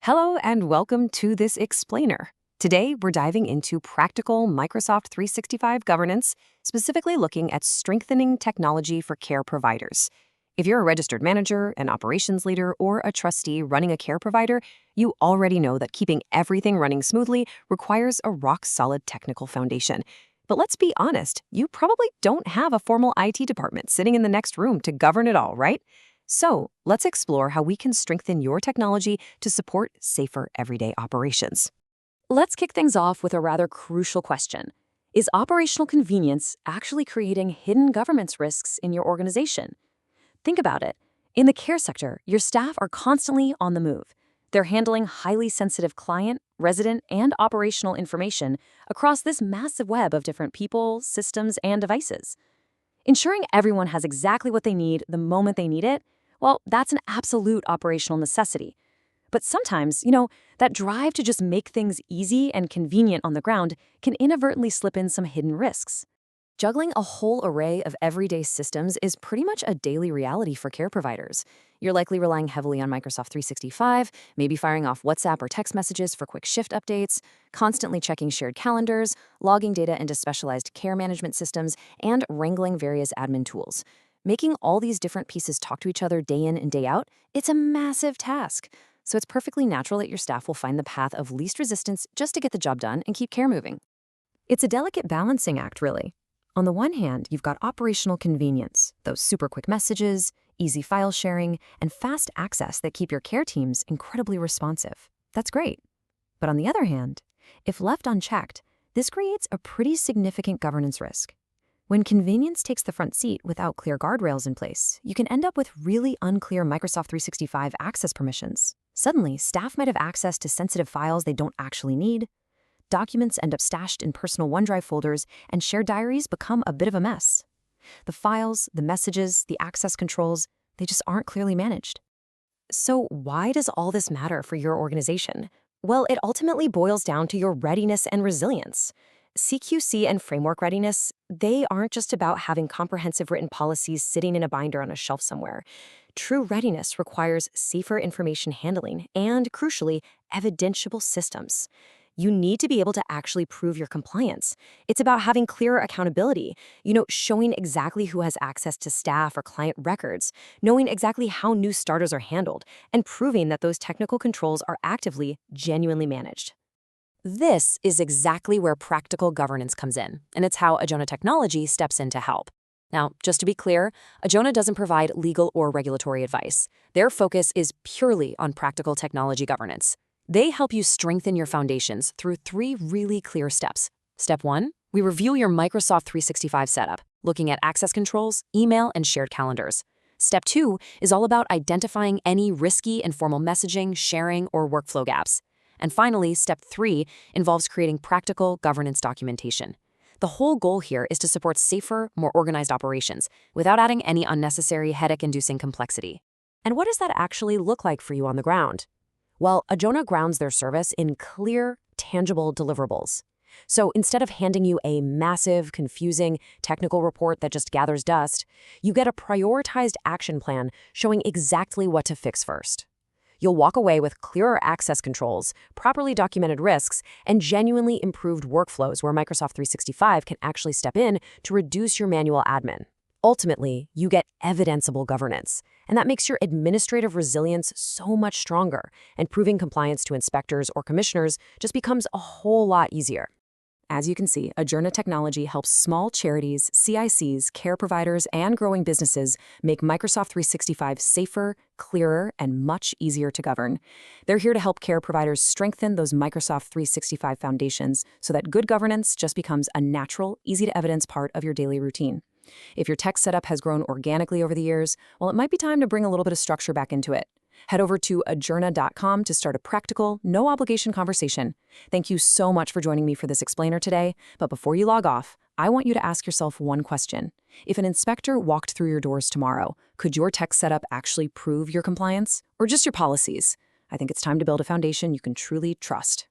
Hello and welcome to this explainer. Today, we're diving into practical Microsoft 365 governance, specifically looking at strengthening technology for care providers. If you're a registered manager, an operations leader, or a trustee running a care provider, you already know that keeping everything running smoothly requires a rock-solid technical foundation. But let's be honest, you probably don't have a formal IT department sitting in the next room to govern it all, right? So let's explore how we can strengthen your technology to support safer everyday operations. Let's kick things off with a rather crucial question. Is operational convenience actually creating hidden governance risks in your organization? Think about it. In the care sector, your staff are constantly on the move. They're handling highly sensitive client, resident, and operational information across this massive web of different people, systems, and devices. Ensuring everyone has exactly what they need the moment they need it, well, that's an absolute operational necessity. But sometimes, that drive to just make things easy and convenient on the ground can inadvertently slip in some hidden risks. Juggling a whole array of everyday systems is pretty much a daily reality for care providers. You're likely relying heavily on Microsoft 365, maybe firing off WhatsApp or text messages for quick shift updates, constantly checking shared calendars, logging data into specialized care management systems, and wrangling various admin tools. Making all these different pieces talk to each other day in and day out, it's a massive task. So it's perfectly natural that your staff will find the path of least resistance just to get the job done and keep care moving. It's a delicate balancing act, really. On the one hand, you've got operational convenience, those super quick messages, easy file sharing, and fast access that keep your care teams incredibly responsive. That's great. But on the other hand, if left unchecked, this creates a pretty significant governance risk. When convenience takes the front seat without clear guardrails in place, you can end up with really unclear Microsoft 365 access permissions. Suddenly, staff might have access to sensitive files they don't actually need. Documents end up stashed in personal OneDrive folders, and shared diaries become a bit of a mess. The files, the messages, the access controls, they just aren't clearly managed. So why does all this matter for your organization? Well, it ultimately boils down to your readiness and resilience. CQC and framework readiness, they aren't just about having comprehensive written policies sitting in a binder on a shelf somewhere. True readiness requires safer information handling and, crucially, evidentiable systems. You need to be able to actually prove your compliance. It's about having clearer accountability, showing exactly who has access to staff or client records, knowing exactly how new starters are handled, and proving that those technical controls are actively, genuinely managed. This is exactly where practical governance comes in, and it's how Adjona Technology steps in to help. Now, just to be clear, Adjona doesn't provide legal or regulatory advice. Their focus is purely on practical technology governance. They help you strengthen your foundations through 3 really clear steps. Step 1, we review your Microsoft 365 setup, looking at access controls, email, and shared calendars. Step 2 is all about identifying any risky informal messaging, sharing, or workflow gaps. And finally, Step 3 involves creating practical governance documentation. The whole goal here is to support safer, more organized operations without adding any unnecessary headache-inducing complexity. And what does that actually look like for you on the ground? Well, Adjona grounds their service in clear, tangible deliverables. So instead of handing you a massive, confusing technical report that just gathers dust, you get a prioritized action plan showing exactly what to fix first. You'll walk away with clearer access controls, properly documented risks, and genuinely improved workflows where Microsoft 365 can actually step in to reduce your manual admin. Ultimately, you get evidenceable governance, and that makes your administrative resilience so much stronger, and proving compliance to inspectors or commissioners just becomes a whole lot easier. As you can see, Adjona Technology helps small charities, CICs, care providers, and growing businesses make Microsoft 365 safer, clearer, and much easier to govern. They're here to help care providers strengthen those Microsoft 365 foundations so that good governance just becomes a natural, easy-to-evidence part of your daily routine. If your tech setup has grown organically over the years, well, it might be time to bring a little bit of structure back into it. Head over to adjona.com to start a practical, no-obligation conversation. Thank you so much for joining me for this explainer today, but before you log off, I want you to ask yourself one question. If an inspector walked through your doors tomorrow, could your tech setup actually prove your compliance, or just your policies? I think it's time to build a foundation you can truly trust.